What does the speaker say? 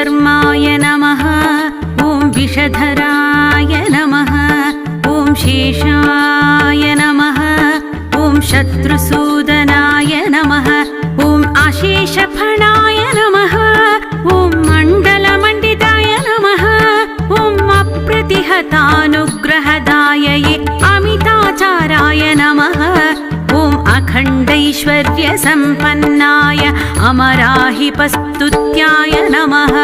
विश्वशर्माय नमः। ॐ विषधराय नमः। ॐ शेषाय नमः। ॐ शत्रुसूदनाय नमः। ॐ अशेषफणाय नमः। ॐ मण्डलमण्डिताय नमः। ॐ अप्रतिहतानुग्रहदायये अमिताचाराय नमः। ॐ अखण्डैश्वर्यसम्पन्नाय अमराहिपस्तुत्याय नमः।